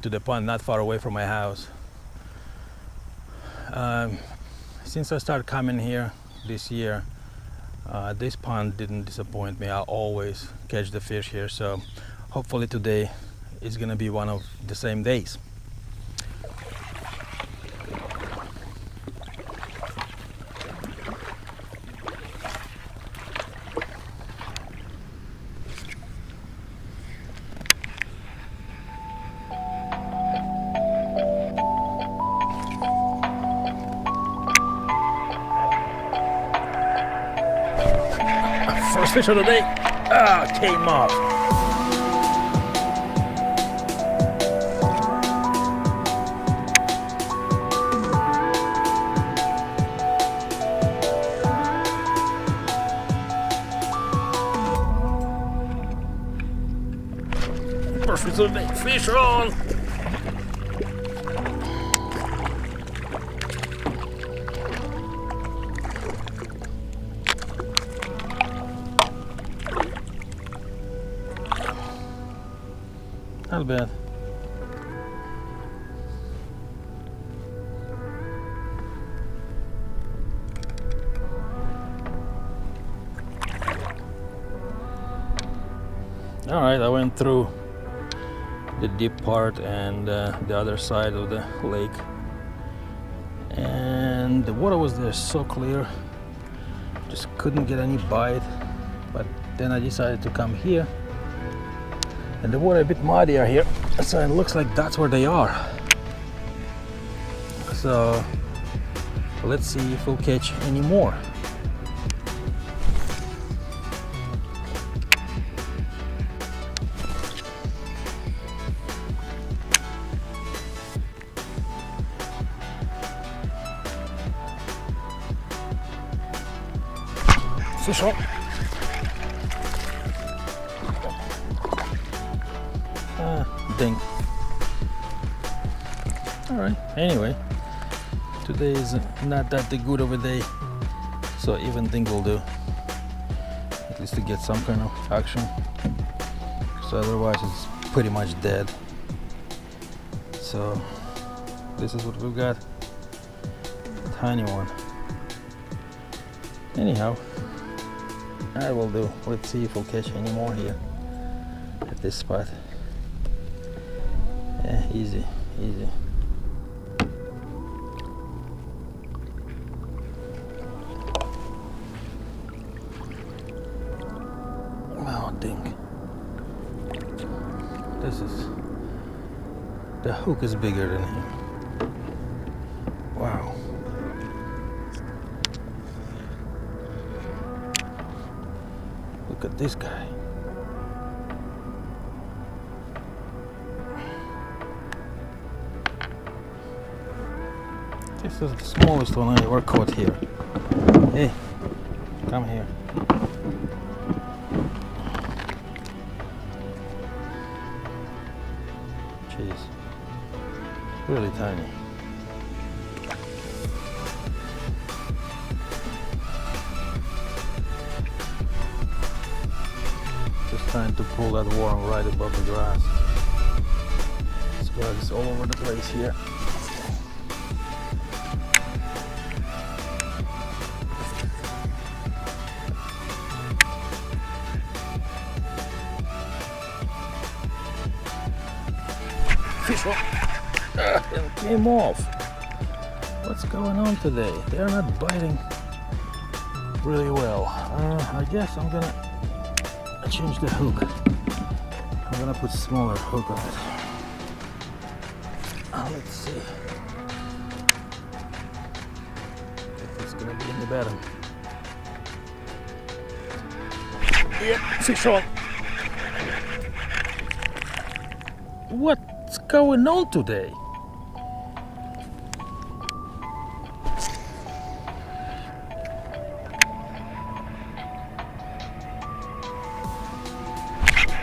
to the pond not far away from my house. Since I started coming here this year, this pond didn't disappoint me. I always catch the fish here, so hopefully today is gonna be one of the same days. First fish of the day. Came off. First fish of the day. Fish on. Not bad. All right, I went through the deep part and the other side of the lake, and the water was there so clear, just couldn't get any bite. But then I decided to come here, and the water a bit muddier here, so it looks like that's where they are. So let's see if we'll catch any more. Fish on. Dink. All right. Anyway, today is not that good of a day, so even dink will do. At least to get some kind of action. So otherwise, it's pretty much dead. So this is what we've got. Tiny one. Anyhow, that will do. Let's see if we'll catch any more here at this spot. Yeah, easy, easy. Oh, dink. The hook is bigger than him. Wow. Look at this guy. This is the smallest one I ever caught here. Hey, come here. Jeez, really tiny. Just trying to pull that worm right above the grass. This bug is all over the place here. Fish on. It came off. What's going on today? They're not biting really well. I guess I'm gonna change the hook. I'm gonna put smaller hook on it. Let's see if it's gonna be in the bottom. Yep, fish on. What's going on today?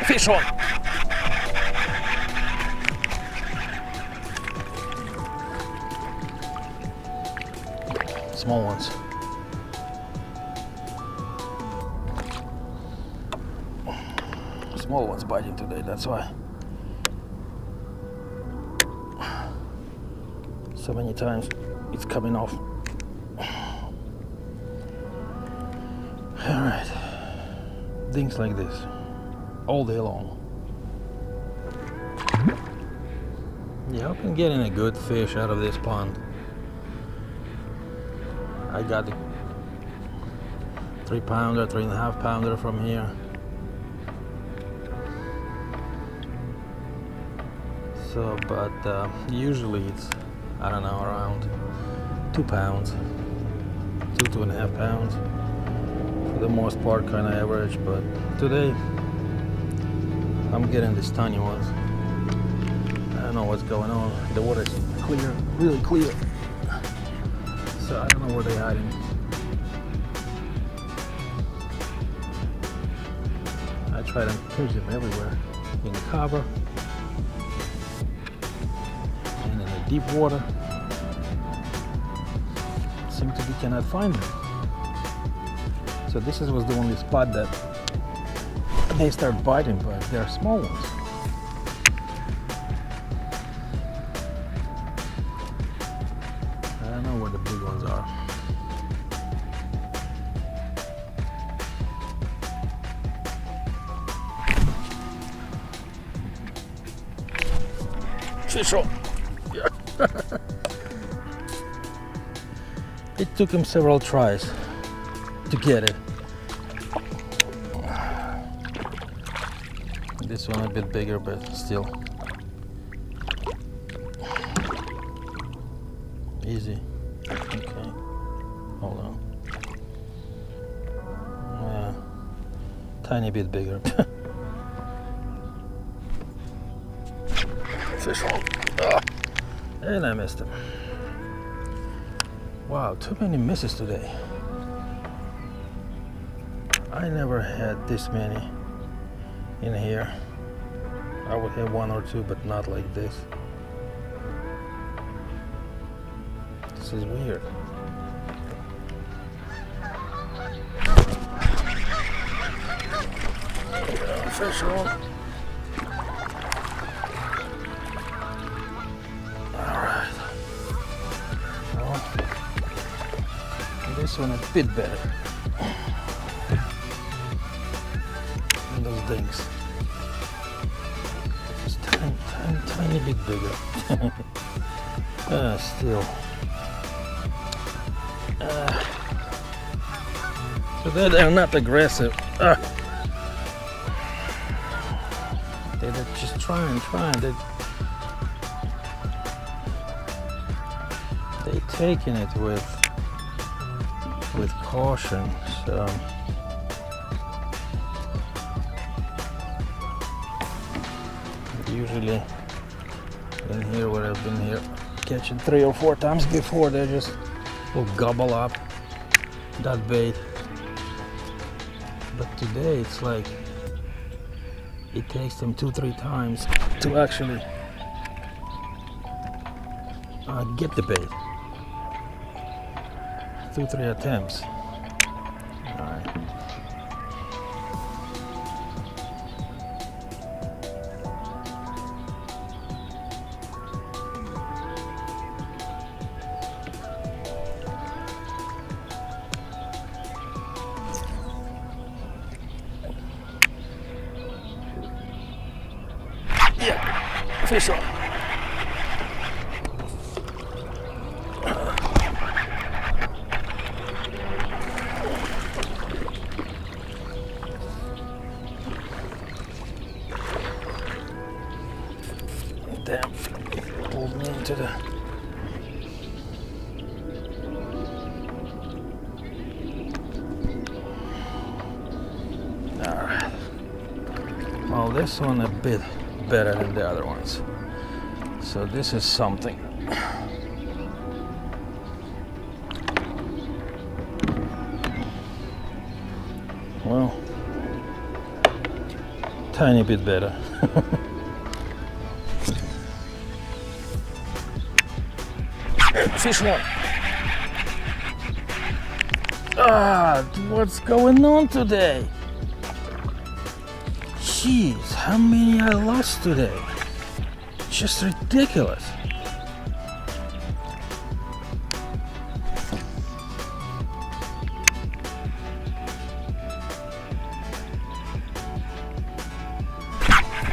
Fish on. Small ones. Small ones biting today, that's why. so many times it's coming off. Alright, dinks like this all day long. Yeah, I've been getting a good fish out of this pond. I got the 3-pounder, 3.5-pounder from here. So, but usually it's, I don't know, around 2 pounds, 2.5 pounds. For the most part, kind of average. But today, I'm getting these tiny ones. I don't know what's going on. The water's clear, really clear. So I don't know where they're hiding. I try to catch them everywhere. In the cover. And in the deep water. Seem to be cannot find them. So this was the only spot that they start biting, but they're small ones. I don't know where the big ones are. Fish on! Yeah. It took him several tries to get it. This one a bit bigger, but still easy. Okay, hold on. Yeah, tiny bit bigger. Fish hole. And I missed him. Wow, too many misses today. I never had this many in here. I would have 1 or 2, but not like this. This is weird. Fish on. Alright. Well, this one a bit better. And those dinks. Just tiny bit bigger. Still. So they're not aggressive. They're just trying. They're taking it with caution. So usually in here, where I've been here catching 3 or 4 times before, they just will gobble up that bait. But today it's like it takes them 2-3 times to actually get the bait. 2-3 attempts. Alright. Yeah, fish on. Damn, pulled me into the... Alright. Well, this one a bit better than the other ones. So this is something. Well, tiny bit better. Fish one. What's going on today? Jeez, how many I lost today? Just ridiculous.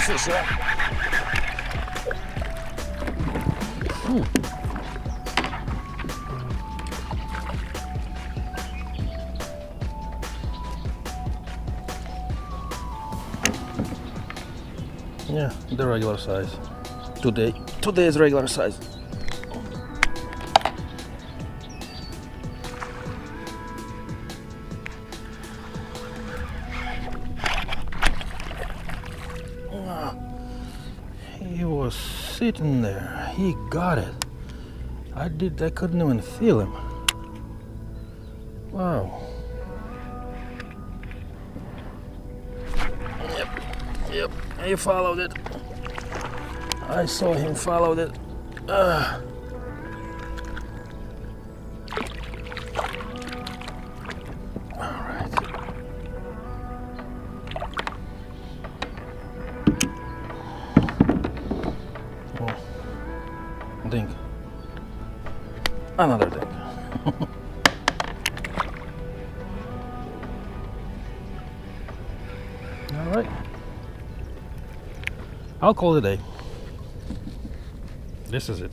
fish on. Ooh. Yeah, the regular size. Today's regular size. He was sitting there. He got it. I couldn't even feel him. Wow. Yep, he followed it. I saw him follow it. Alright. Oh. Dink. Another dink. Alright. I'll call it a day. This is it.